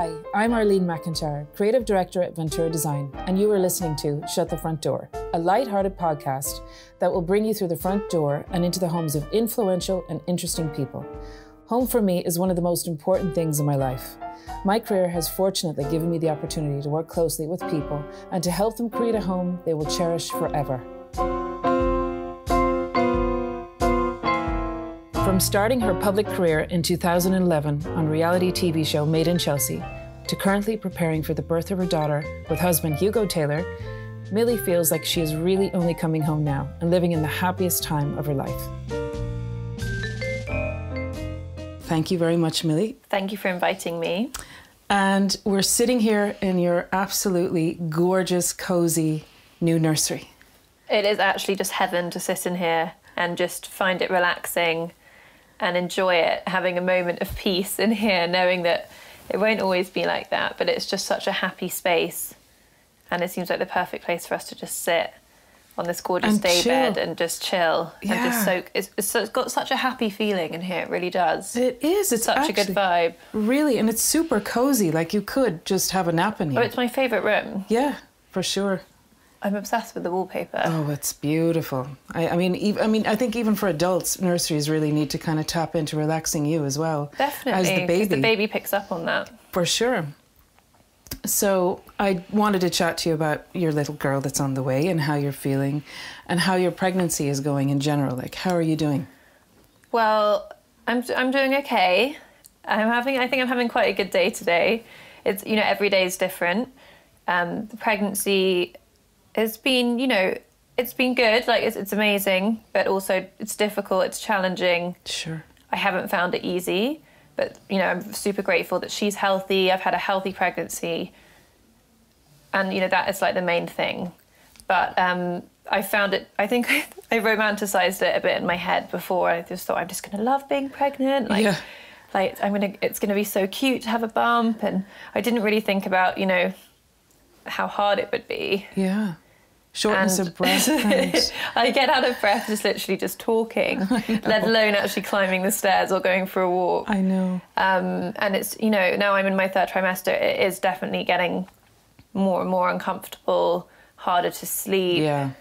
Hi, I'm Millie Mackintosh, Creative Director at Ventura Design, and you are listening to Shut the Front Door, a light-hearted podcast that will bring you through the front door and into the homes of influential and interesting people. Home for me is one of the most important things in my life. My career has fortunately given me the opportunity to work closely with people and to help them create a home they will cherish forever. From starting her public career in 2011 on reality TV show Made in Chelsea, to currently preparing for the birth of her daughter with husband Hugo Taylor, Millie feels like she is really only coming home now and living in the happiest time of her life. Thank you very much, Millie. Thank you for inviting me. And we're sitting here in your absolutely gorgeous, cozy new nursery. It is actually just heaven to sit in here and just find it relaxing and enjoy it, having a moment of peace in here, knowing that it won't always be like that, but it's just such a happy space. And it seems like the perfect place for us to just sit on this gorgeous daybed and just chill and just soak. It's got such a happy feeling in here, it really does. It is. It's such a good vibe. Really, and it's super cozy, like you could just have a nap in here. Oh, it's my favourite room. Yeah, for sure. I'm obsessed with the wallpaper. Oh, it's beautiful. I mean, I think even for adults, nurseries really need to kind of tap into relaxing you as well. Definitely, as the baby. The baby picks up on that. For sure. So I wanted to chat to you about your little girl that's on the way and how you're feeling and how your pregnancy is going in general. Like, how are you doing? Well, I'm doing okay. I think I'm having quite a good day today. It's, you know, every day is different. The pregnancy has been, you know, it's been good. Like, it's amazing, but also it's difficult, it's challenging. Sure. I haven't found it easy, but, you know, I'm super grateful that she's healthy. I've had a healthy pregnancy. And, you know, that is like the main thing. But I found it, I think I romanticized it a bit in my head before. I just thought, I'm just going to love being pregnant. Like, like it's going to be so cute to have a bump. And I didn't really think about, you know, how hard it would be. Yeah. Shortness of breath. I get out of breath just talking, let alone actually climbing the stairs or going for a walk. I know. And it's, you know, now I'm in my third trimester, it is definitely getting more and more uncomfortable, harder to sleep. Yeah.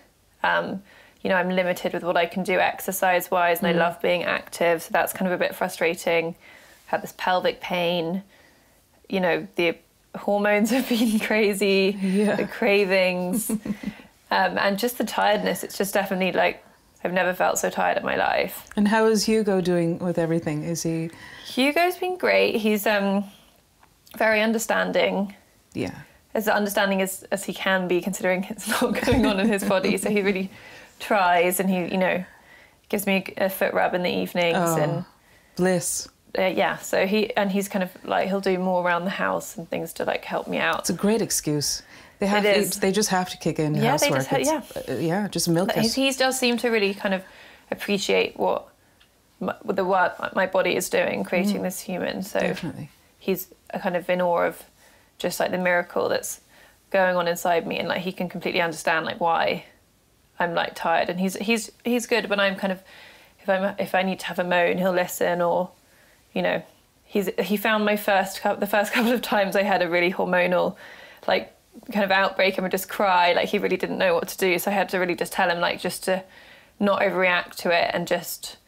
You know, I'm limited with what I can do exercise-wise, and I love being active, so that's kind of a bit frustrating. I've had this pelvic pain. You know, the hormones have been crazy, the cravings. And just the tiredness, it's just definitely like, I've never felt so tired in my life. And how is Hugo doing with everything? Is he... Hugo's been great. He's very understanding. Yeah. As understanding as he can be, considering it's not going on in his body. So he really tries, and he, you know, gives me a foot rub in the evenings. Oh, and bliss. Yeah, so he's kind of like, he'll do more around the house and things to like help me out. It's a great excuse. They just have to kick in housework. Just milk it. He does seem to really kind of appreciate what the work my body is doing, creating this human. So definitely. He's kind of in awe of just like the miracle that's going on inside me, and like he can completely understand like why I'm like tired. And he's good when I'm kind of, if I need to have a moan, he'll listen, or, you know, he found the first couple of times I had a really hormonal like kind of outbreak and would just cry, like he really didn't know what to do. So I had to really just tell him like just to not overreact to it and just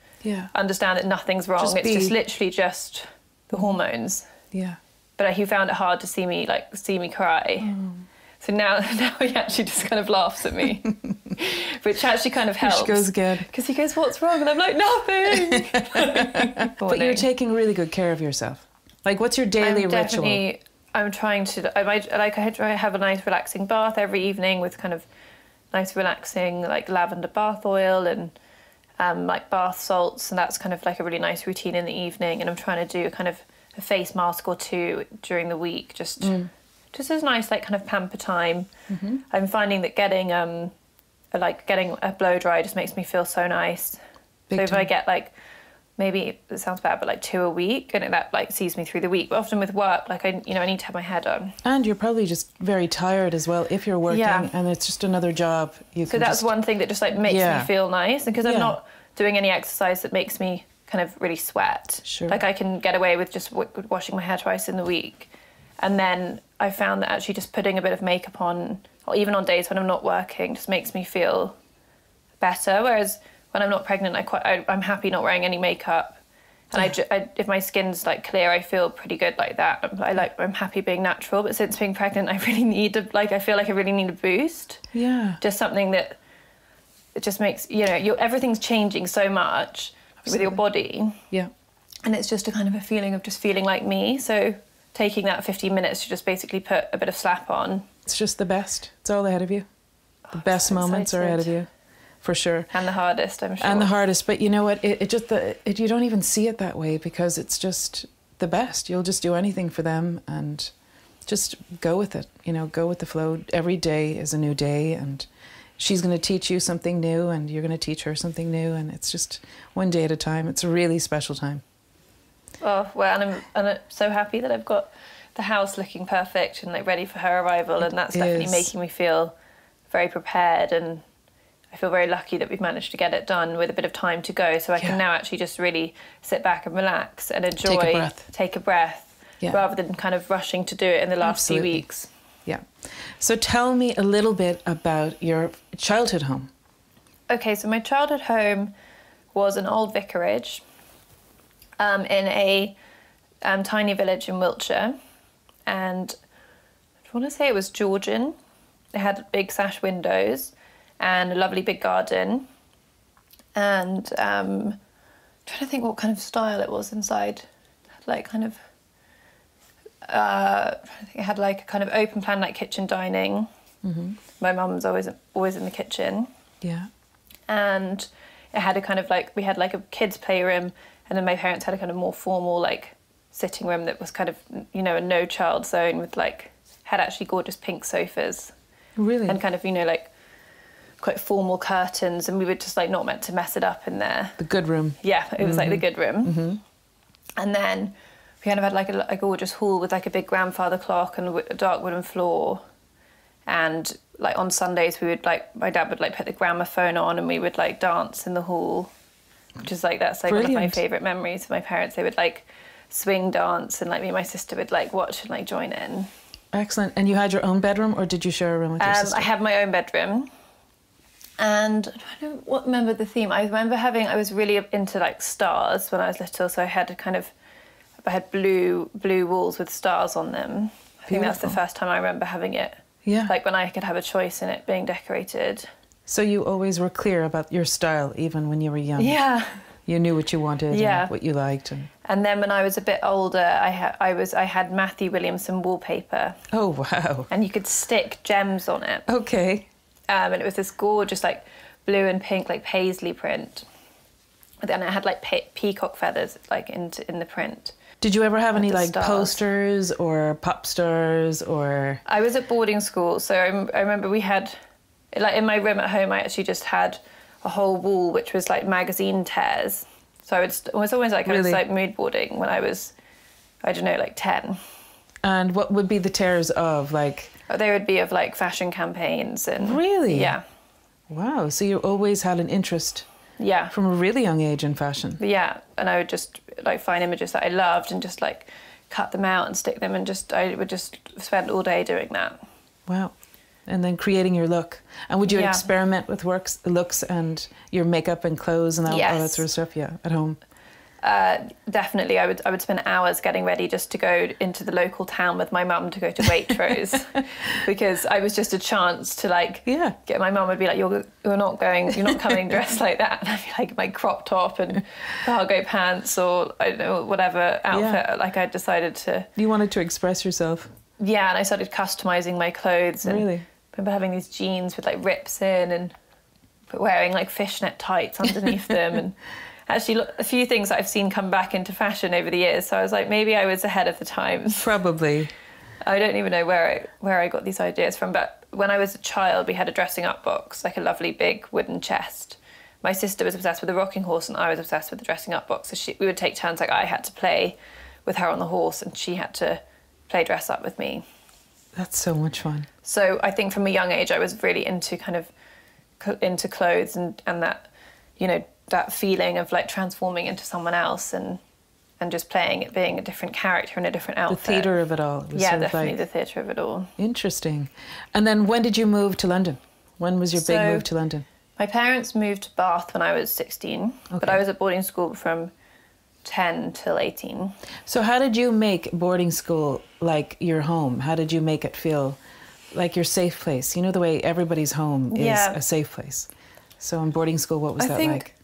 understand that nothing's wrong. It's just literally just the hormones. Yeah. But he found it hard to see me cry. Oh. So now he actually just kind of laughs at me, which actually kind of helps. She goes again. Because he goes, "What's wrong?" And I'm like, "Nothing." But you're taking really good care of yourself. Like, what's your daily ritual? I'm trying to. I have a nice relaxing bath every evening with kind of nice relaxing like lavender bath oil and like bath salts, and that's kind of like a really nice routine in the evening. And I'm trying to do kind of a face mask or two during the week, just as nice like kind of pamper time. Mm-hmm. I'm finding that getting a blow dry just makes me feel so nice. So if I get like, maybe it sounds bad, but like 2 a week, and that like sees me through the week. But often with work, like I need to have my hair done. And you're probably just very tired as well if you're working, and it's just another job. So that's one thing that just like makes me feel nice, and because I'm not doing any exercise that makes me kind of really sweat. Sure. Like I can get away with just washing my hair twice in the week, And then I found that actually just putting a bit of makeup on, or even on days when I'm not working, just makes me feel better. Whereas when I'm not pregnant, I'm happy not wearing any makeup. And if my skin's like clear, I feel pretty good like that. I'm happy being natural. But since being pregnant, I really need I feel like I really need a boost. Yeah. Just something that it just makes, everything's changing so much. Absolutely. With your body. Yeah. And it's just a kind of a feeling of just feeling like me. So taking that 15 minutes to just basically put a bit of slap on. It's just the best. It's all ahead of you. The best moments are ahead of you. For sure. And the hardest, I'm sure. And the hardest, but you know what? You don't even see it that way because it's just the best. You'll just do anything for them and just go with it. Go with the flow. Every day is a new day, and she's going to teach you something new, and you're going to teach her something new, and it's just one day at a time. It's a really special time. Oh well, and I'm so happy that I've got the house looking perfect and like ready for her arrival, and that's definitely making me feel very prepared, and I feel very lucky that we've managed to get it done with a bit of time to go, so I can now actually just really sit back and relax and enjoy, take a breath, rather than kind of rushing to do it in the last few weeks. Yeah. So tell me a little bit about your childhood home. Okay, so my childhood home was an old vicarage in a tiny village in Wiltshire, and I want to say it was Georgian. It had big sash windows and a lovely big garden, and I'm trying to think what kind of style it was inside. It had like kind of I think it had like a kind of open plan, like kitchen dining. Mm-hmm. My mum was always in the kitchen. Yeah. And it had a kind of like, we had like a kids' playroom, and then my parents had a kind of more formal like sitting room that was kind of, a no child zone with like, had actually gorgeous pink sofas. Really? And kind of, like quite formal curtains, and we were just like not meant to mess it up in there. The good room. Yeah, it was like the good room. Mm-hmm. And then we kind of had like a gorgeous hall with like a big grandfather clock and a dark wooden floor. And like on Sundays we would like, my dad would like put the gramophone on and we would like dance in the hall, which is like, that's like Brilliant. One of my favourite memories of my parents. They would like swing dance, and like me and my sister would like watch and like join in. Excellent. And you had your own bedroom, or did you share a room with your sister? I had my own bedroom. And I don't remember the theme. I remember I was really into like stars when I was little, so I had blue walls with stars on them. I think that's the first time I remember having it. Yeah. Like when I could have a choice in it being decorated. So you always were clear about your style, even when you were young? Yeah. You knew what you wanted and what you liked. And then when I was a bit older, I had Matthew Williamson wallpaper. Oh, wow. And you could stick gems on it. Okay. And it was this gorgeous like blue and pink like paisley print. And then it had like peacock feathers like in the print. Did you ever have any like posters or pop stars or? I was at boarding school, so I remember we had, like in my room at home, I actually just had a whole wall which was like magazine tears. So it was always like, I was like mood boarding when I was, I don't know, like 10. And what would be the tears of, like? They would be of like fashion campaigns and. Really? Yeah. Wow, so you always had an interest. Yeah. From a really young age in fashion. Yeah, and I would just like find images that I loved and just like cut them out and stick them, and I would just spend all day doing that. Wow. And then creating your look. And would you experiment with looks and your makeup and clothes and all that sort of stuff? Yeah, at home. Definitely, I would spend hours getting ready just to go into the local town with my mum to go to Waitrose, because I was just a chance to like get. My mum would be like, you're not coming dressed like that, and I'd be like my crop top and cargo pants, or I don't know, whatever outfit like I decided to. You wanted to express yourself. Yeah, and I started customizing my clothes. And I remember having these jeans with like rips in and wearing like fishnet tights underneath them and. Actually, a few things that I've seen come back into fashion over the years. So I was like, maybe I was ahead of the times. Probably. I don't even know where I got these ideas from. But when I was a child, we had a dressing up box, like a lovely big wooden chest. My sister was obsessed with the rocking horse, and I was obsessed with the dressing up box. So we would take turns. Like I had to play with her on the horse, and she had to play dress up with me. That's so much fun. So I think from a young age, I was really into into clothes and that, that feeling of like transforming into someone else, and and just playing it, being a different character in a different outfit. The theatre of it all. Yeah, definitely the theatre of it all. Interesting. And then when did you move to London? When was your big move to London? My parents moved to Bath when I was 16, but I was at boarding school from 10 till 18. So how did you make boarding school like your home? How did you make it feel like your safe place? You know, the way everybody's home is a safe place. So in boarding school, what was that like?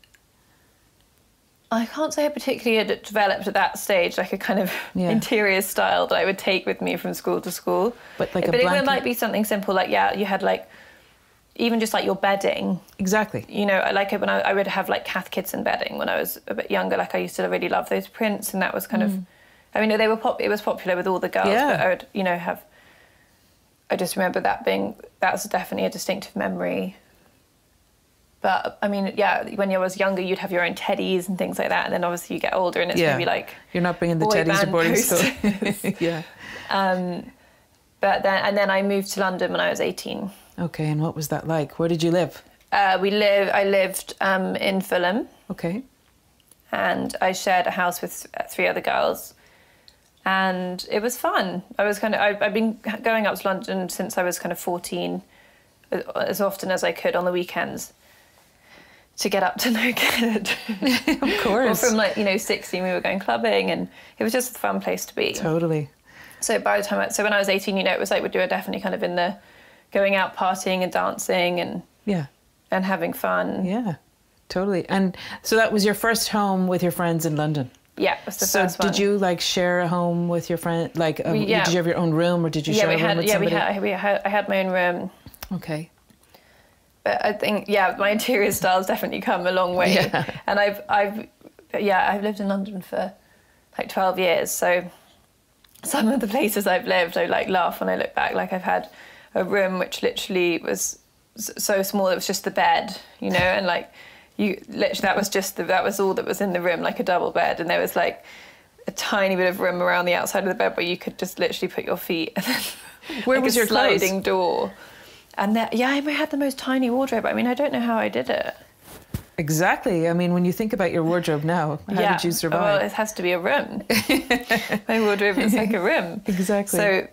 I can't say I particularly had developed at that stage like a kind of interior style that I would take with me from school to school. But like it might be something simple like, you had like, even just like your bedding. Exactly. You know, like when I would have like Cath Kidston bedding when I was a bit younger. Like I used to really love those prints, and that was kind of, I mean, it was popular with all the girls, but I would, you know, I just remember that was definitely a distinctive memory. But I mean, when you was younger, you'd have your own teddies and things like that, and then obviously you get older, and it's maybe like you're not bringing the teddies to boarding school. But then I moved to London when I was 18. Okay, and what was that like? Where did you live? I lived in Fulham. Okay. And I shared a house with 3 other girls, and it was fun. I've been going up to London since I was kind of 14, as often as I could on the weekends, to get up to no good. Of course. Or from 16 we were going clubbing, and it was just a fun place to be. Totally. So when I was 18, it was like we were definitely kind of in the going out partying and dancing and having fun. Yeah, totally. And so that was your first home with your friends in London? Yeah, it was the first one. So did you like share a home with your friend? Like, did you have your own room, or did you share a room with somebody? I had my own room. Okay. But I think, my interior style's definitely come a long way. Yeah. And I've lived in London for like 12 years. So some of the places I've lived, I like laugh when I look back. Like I've had a room which literally was so small, it was just the bed, you know, and like that was all that was in the room, like a double bed, and there was like a tiny bit of room around the outside of the bed where you could just literally put your feet, and then where was your sliding door. And I had the most tiny wardrobe. I mean, I don't know how I did it. Exactly. I mean, when you think about your wardrobe now, how did you survive? Well, it has to be a room. My wardrobe is like a room. Exactly. So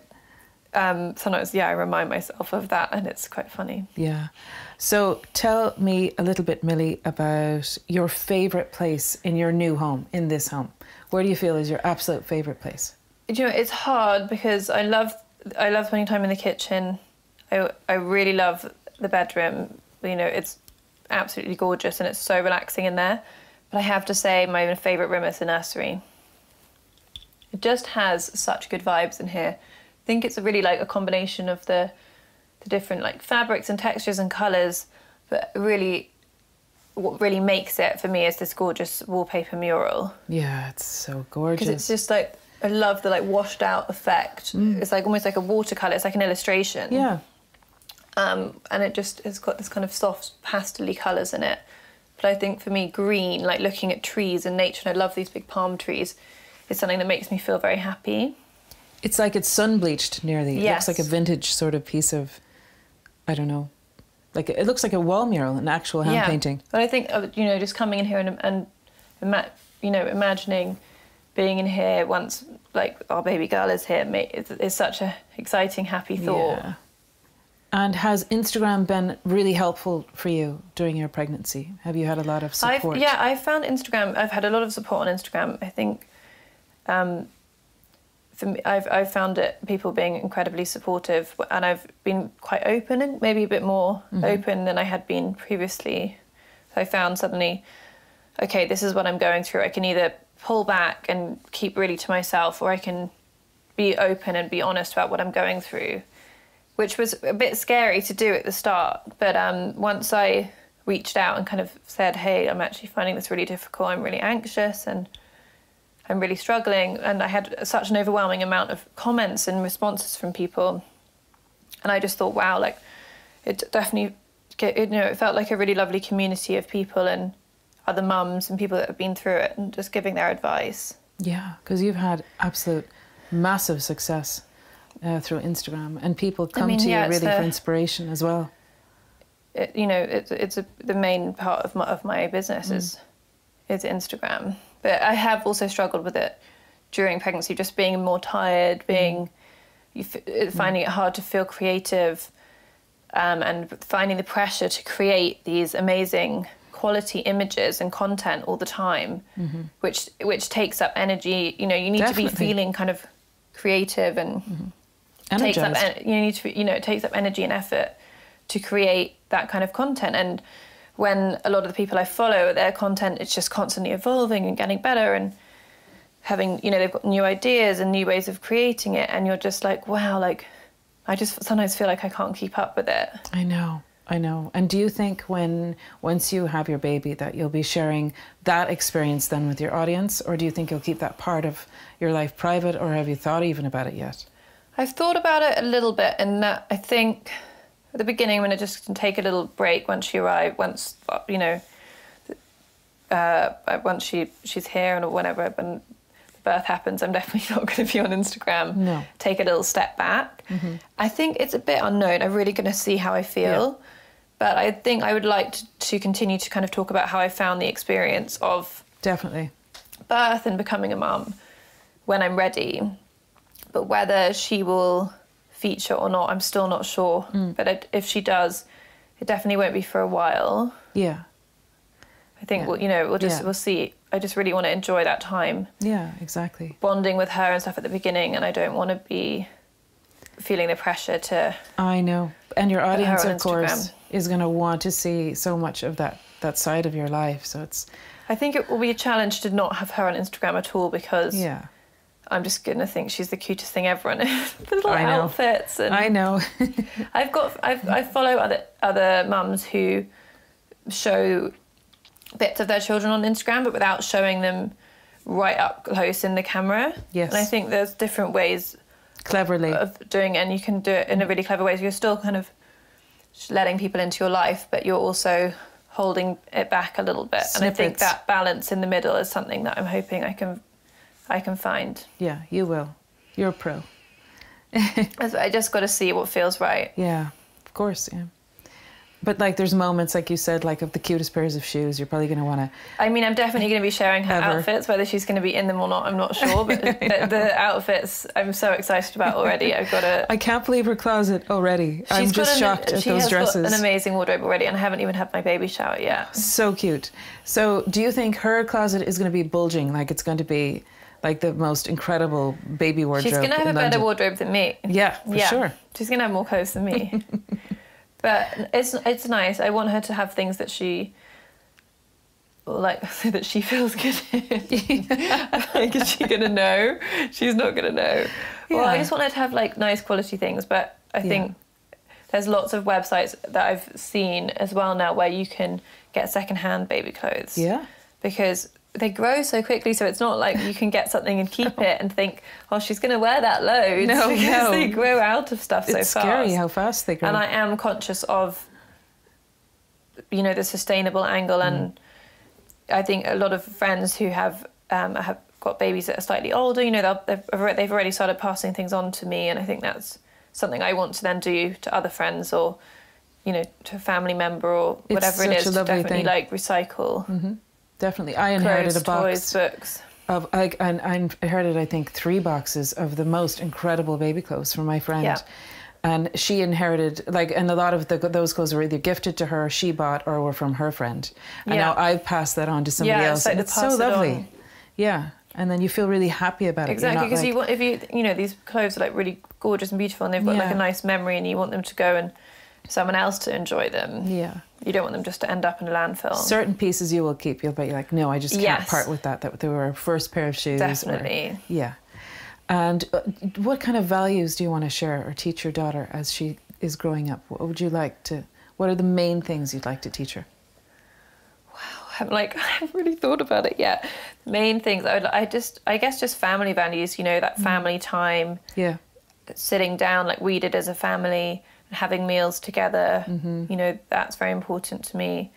sometimes, I remind myself of that, and it's quite funny. Yeah. So tell me a little bit, Millie, about your favourite place in your new home, in this home. Where do you feel is your absolute favourite place? You know, it's hard because I love spending time in the kitchen. I really love the bedroom. You know, it's absolutely gorgeous and it's so relaxing in there. But I have to say my favourite room is the nursery. It just has such good vibes in here. I think it's really like a combination of the different like fabrics and textures and colours, but really what really makes it for me is this gorgeous wallpaper mural. Yeah, it's so gorgeous. Because it's just like, I love the like washed out effect. It's like almost like a watercolour, it's like an illustration. Yeah. And it's got this kind of soft pastel-y colours in it. But I think for me, green, like looking at trees and nature, and I love these big palm trees, is something that makes me feel very happy. It's like it's sun-bleached nearly. Yes. It looks like a vintage sort of piece of, I don't know, like it looks like a wall mural, an actual hand painting. But I think, just coming in here and imagining being in here once, like, our baby girl is here, is such an exciting, happy thought. Yeah. And has Instagram been really helpful for you during your pregnancy? Have you had a lot of support? I've found Instagram, I've had a lot of support on Instagram. I think for me, I've found people being incredibly supportive, and I've been quite open, and maybe a bit more open than I had been previously. So I found suddenly, okay, this is what I'm going through. I can either pull back and keep really to myself, or I can be open and be honest about what I'm going through, which was a bit scary to do at the start. But once I reached out and kind of said, hey, I'm actually finding this really difficult, I'm really anxious and I'm really struggling, and I had such an overwhelming amount of comments and responses from people, and I just thought, wow, like, it definitely, it felt like a really lovely community of people and other mums and people that have been through it, and just giving their advice. Yeah, because you've had absolute massive success through Instagram, and people come to you really for inspiration as well. It's the main part of my business is Instagram. But I have also struggled with it during pregnancy, just being more tired, finding it hard to feel creative, and finding the pressure to create these amazing quality images and content all the time, which takes up energy. You know, you need to be feeling kind of creative and takes up, it takes up energy and effort to create that kind of content. And when a lot of the people I follow, their content, it's just constantly evolving and getting better and having, they've got new ideas and new ways of creating it. And you're just like, wow, like, I just sometimes feel like I can't keep up with it. I know. And do you think once you have your baby that you'll be sharing that experience then with your audience? Or do you think you'll keep that part of your life private, or have you thought even about it yet? I've thought about it a little bit, and that I think at the beginning I'm going to just take a little break once she arrives, once she's here or whenever, when the birth happens, I'm definitely not going to be on Instagram. No. Take a little step back. I think it's a bit unknown. I'm really going to see how I feel. Yeah. But I think I would like to continue to kind of talk about how I found the experience of definitely birth and becoming a mum when I'm ready. But whether she will feature or not, I'm still not sure. But if she does, it definitely won't be for a while. Yeah. I think we'll see. I just really want to enjoy that time. Yeah, exactly. Bonding with her and stuff at the beginning, and I don't want to be feeling the pressure to. I know, and your audience, of course, is going to want to see so much of that side of your life. So it's. I think it will be a challenge to not have her on Instagram at all, because. Yeah. I'm just going to think she's the cutest thing ever, and the little outfits. And I know. I follow other mums who show bits of their children on Instagram, but without showing them right up close in the camera. Yes. And I think there's different ways cleverly of doing it, and you can do it in a really clever way. So you're still kind of letting people into your life, but you're also holding it back a little bit. Snippets. And I think that balance in the middle is something that I'm hoping I can find. Yeah, you will. You're a pro. I just got to see what feels right. Yeah, of course, yeah. But like there's moments, like you said, like of the cutest pairs of shoes, you're probably going to want to... I mean, I'm definitely going to be sharing her outfits, whether she's going to be in them or not, I'm not sure. But the outfits, I'm so excited about already. I can't believe her closet already. I'm just shocked at those dresses. She has got an amazing wardrobe already, and I haven't even had my baby shower yet. So cute. So do you think her closet is going to be bulging, like it's going to be... like the most incredible baby wardrobe? She's going to have a better wardrobe than me. Yeah, for sure. She's going to have more clothes than me. But it's nice. I want her to have things that she so that she feels good in. Like, is she going to know? She's not going to know. Yeah. Well, I just want her to have like nice quality things. But I think there's lots of websites that I've seen as well now where you can get secondhand baby clothes. Yeah. Because they grow so quickly, so it's not like you can get something and keep it and think, oh, she's going to wear that loads. No, because they grow out of stuff so fast. It's scary how fast they grow. And I am conscious of, the sustainable angle. And I think a lot of friends who have got babies that are slightly older, they've already started passing things on to me. And I think that's something I want to then do to other friends or, to a family member or whatever it is, to definitely recycle. Mm-hmm. Definitely. I inherited a box. Toys, books. I inherited, I think, 3 boxes of the most incredible baby clothes from my friend. Yeah. And she inherited, and a lot of those clothes were either gifted to her, she bought, or were from her friend. And now I've passed that on to somebody else. Like and it's so lovely. Yeah. And then you feel really happy about it. Exactly, because these clothes are really gorgeous and beautiful, and they've got a nice memory, and you want them to go and someone else to enjoy them. Yeah. You don't want them just to end up in a landfill. Certain pieces you will keep. You'll be like, no, I just can't part with that. That they were our first pair of shoes. Definitely. Yeah. And what kind of values do you want to share or teach your daughter as she is growing up? What are the main things you'd like to teach her? Wow, I haven't really thought about it yet. The main things, I guess just family values, that family time. Yeah. Sitting down like we did as a family, having meals together, that's very important to me.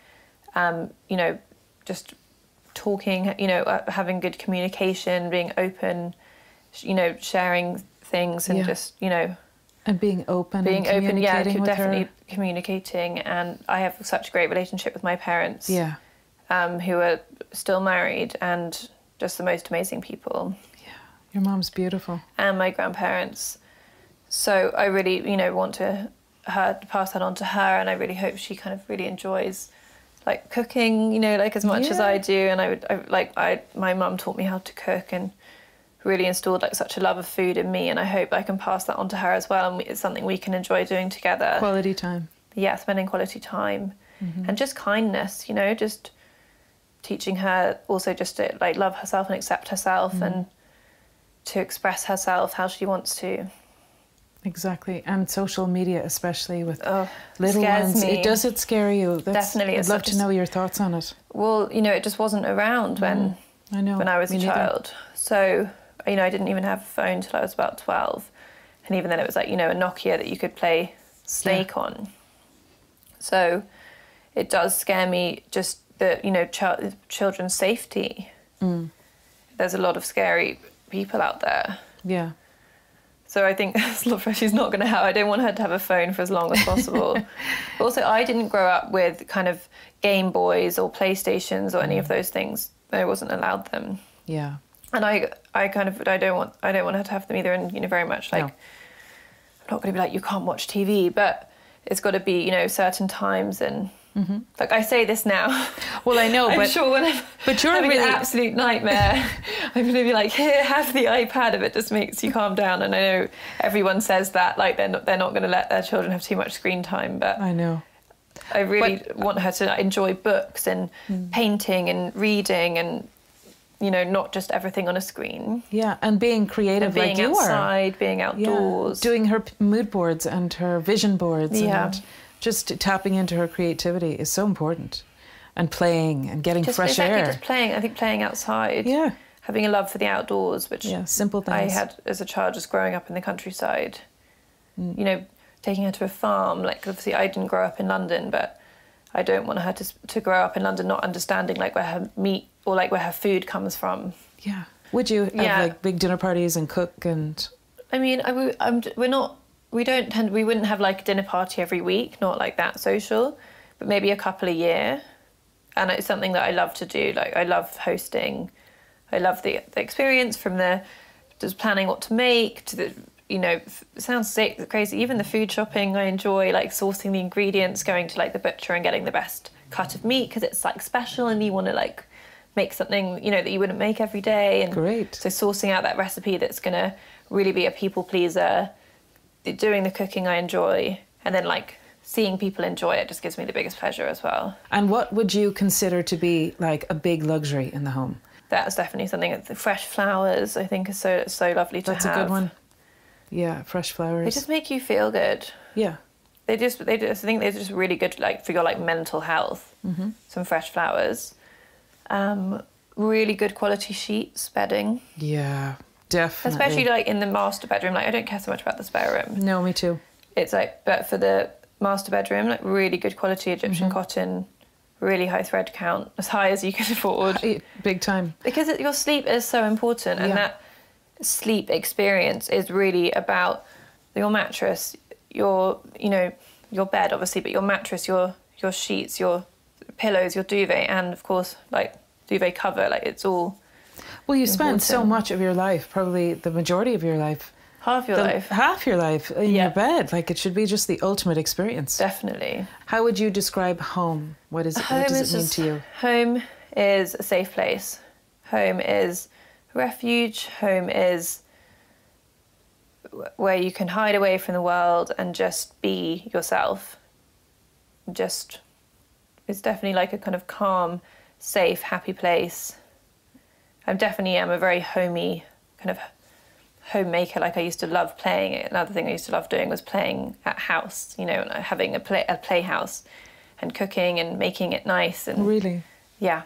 Just talking, having good communication, being open, sharing things and just, And being open. Definitely communicating. And I have such a great relationship with my parents. Yeah. Who are still married, and just the most amazing people. Yeah, your mom's beautiful. And my grandparents. So I really, you know, want to pass that on to her, and I really hope she kind of really enjoys like cooking, you know, like as much as I do. And my mum taught me how to cook and really installed like such a love of food in me, and I hope I can pass that on to her as well, and it's something we can enjoy doing together. Quality time. Yeah, spending quality time. And just kindness, you know, just teaching her also just to like love herself and accept herself and to express herself how she wants to. Exactly. And social media, especially with little scares ones. me. It scare you? Definitely. I'd love to know your thoughts on it. Well, you know, it just wasn't around when I was a child. So, you know, I didn't even have a phone till I was about 12. And even then it was like, you know, a Nokia that you could play Snake on. So it does scare me just that, you know, children's safety. There's a lot of scary people out there. Yeah. So I think she's not going to have, I don't want her to have a phone for as long as possible. Also, I didn't grow up with kind of Game Boys or PlayStations or any of those things. I wasn't allowed them. Yeah. And I don't want her to have them either. And, you know, very much like, I'm not going to be like, you can't watch TV, but it's got to be, you know, certain times. And like I say this now. Well, I know, I'm sure when but you're having an absolute nightmare, I'm going to be like, here, have the iPad if it just makes you calm down. And I know everyone says that, like they're not going to let their children have too much screen time, but I know. I really want her to enjoy books and painting and reading and, you know, not just everything on a screen. Yeah, and being creative, and being like you outside, being outdoors. Yeah. Doing her mood boards and her vision boards and just tapping into her creativity is so important. And playing and getting fresh air. Just playing. I think playing outside. Yeah. Having a love for the outdoors, which simple things. I had as a child just growing up in the countryside. You know, taking her to a farm. Like, obviously I didn't grow up in London, but I don't want her to grow up in London not understanding like where her meat or like where her food comes from. Yeah. Would you have like big dinner parties and cook and? I mean, we wouldn't have like a dinner party every week, not like that social, but maybe a couple a year. And it's something that I love to do. Like, I love hosting. I love the experience from just planning what to make to the, you know, it sounds crazy. Even the food shopping, I enjoy like sourcing the ingredients, going to like the butcher and getting the best cut of meat because it's like special and you want to like make something, you know, that you wouldn't make every day. And great. So sourcing out that recipe that's going to really be a people pleaser, doing the cooking I enjoy, and then like seeing people enjoy it just gives me the biggest pleasure as well. And what would you consider to be like a big luxury in the home? That's definitely something. The fresh flowers, I think, is so lovely to have. That's a good one. Yeah, fresh flowers. They just make you feel good. Yeah. I think they're just really good, like for your like mental health. Some fresh flowers, really good quality sheets, bedding. Yeah, definitely. Especially like in the master bedroom. Like I don't care so much about the spare room. No, me too. It's like, but for the master bedroom, like really good quality Egyptian cotton, really high thread count, as high as you can afford. Big time. Because your sleep is so important, and that sleep experience is really about your mattress, your bed obviously, but your mattress, your sheets, your pillows, your duvet, and of course like duvet cover. Like it's all. Well, you spend so much of your life, probably the majority of your life. Half your life in your bed. Like it should be just the ultimate experience. Definitely. How would you describe home? What does it mean to you? Home is a safe place. Home is refuge. Home is where you can hide away from the world and just be yourself. It's definitely like a kind of calm, safe, happy place. I definitely am a very homey kind of homemaker. Like I used to love playing. Another thing I used to love doing was playing at house, you know, having a playhouse and cooking and making it nice. And really? Yeah.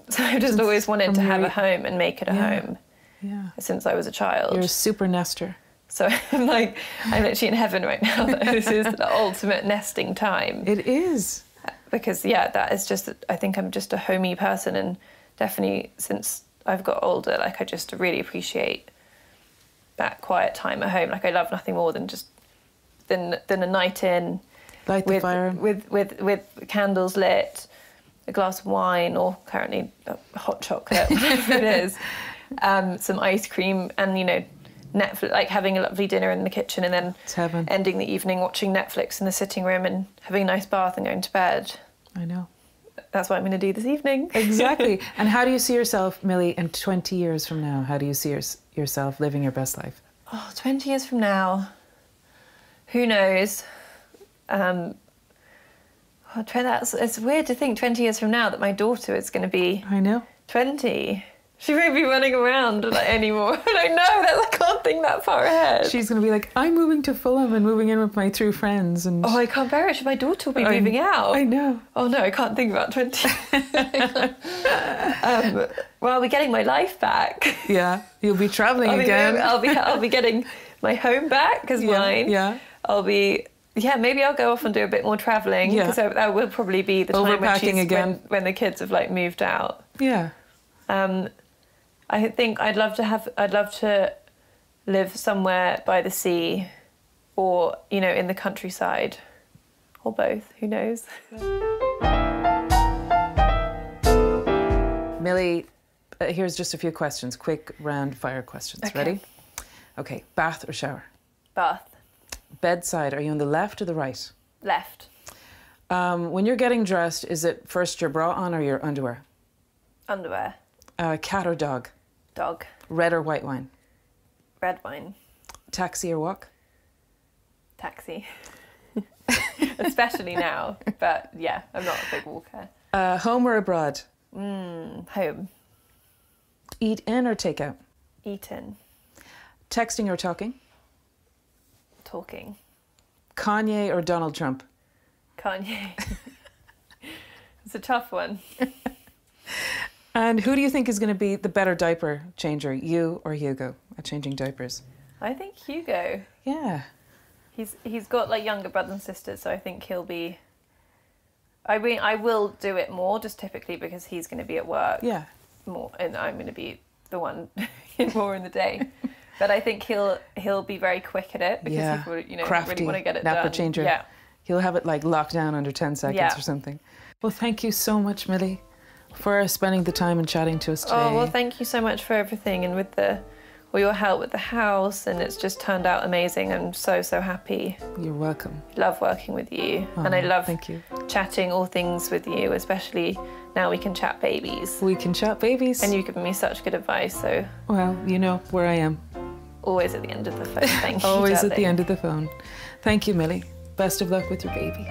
So I've just always wanted to have a home and make it a home. Yeah. Since I was a child. You're a super nester. So I'm literally in heaven right now. This is the ultimate nesting time. It is. Because that is just, I think I'm just a homey person, and definitely since I've got older, like I just really appreciate that quiet time at home. Like I love nothing more than a night in, light the fire with candles lit, a glass of wine, or currently a hot chocolate, whatever it is, some ice cream, and, you know, Netflix, like having a lovely dinner in the kitchen, and then ending the evening watching Netflix in the sitting room and having a nice bath and going to bed. I know. That's what I'm going to do this evening. Exactly. And how do you see yourself, Millie, in 20 years from now? How do you see yourself living your best life? Oh, 20 years from now, who knows? It's weird to think 20 years from now that my daughter is going to be 20. She won't be running around anymore. I know that I can't think that far ahead. She's going to be like, I'm moving to Fulham and moving in with my 3 friends. And oh, I can't bear it. My daughter will be moving out. I know. Oh no, I can't think about 20. Well, I'll be getting my life back. Yeah, you'll be travelling again. I'll be getting my home back as mine. Yeah. Maybe I'll go off and do a bit more travelling, because that will probably be the time when the kids have like moved out. Yeah. I think I'd love to live somewhere by the sea, or, you know, in the countryside, or both, who knows. Millie, here's just a few questions, quick round fire questions. Okay. Ready? Okay, bath or shower? Bath. Bedside, are you on the left or the right? Left. When you're getting dressed, is it first your bra on or your underwear? Underwear. Cat or dog? Dog. Red or white wine? Red wine. Taxi or walk? Taxi. Especially now, but yeah, I'm not a big walker. Home or abroad? Home. Eat in or take out? Eat in. Texting or talking? Talking. Kanye or Donald Trump? Kanye. It's a tough one. And who do you think is going to be the better diaper changer, you or Hugo, at changing diapers? I think Hugo. Yeah. He's got like younger brothers and sisters, so I think he'll be... I mean, I will do it more, just typically because he's going to be at work. Yeah. More, and I'm going to be the one more in the day. But I think he'll be very quick at it, because he, you know, crafty, really want to get it napa done. changer. Yeah. He'll have it like locked down under 10 seconds or something. Well, thank you so much, Millie, for spending the time and chatting to us today. Oh, well, thank you so much for everything, and with all your help with the house, and it's just turned out amazing. I'm so, so happy. You're welcome. Love working with you, and I love chatting all things with you, especially now we can chat babies. We can chat babies. And you've given me such good advice, so... Well, you know where I am. Always at the end of the phone, thank you, Always darling. at the end of the phone. Thank you, Millie. Best of luck with your baby.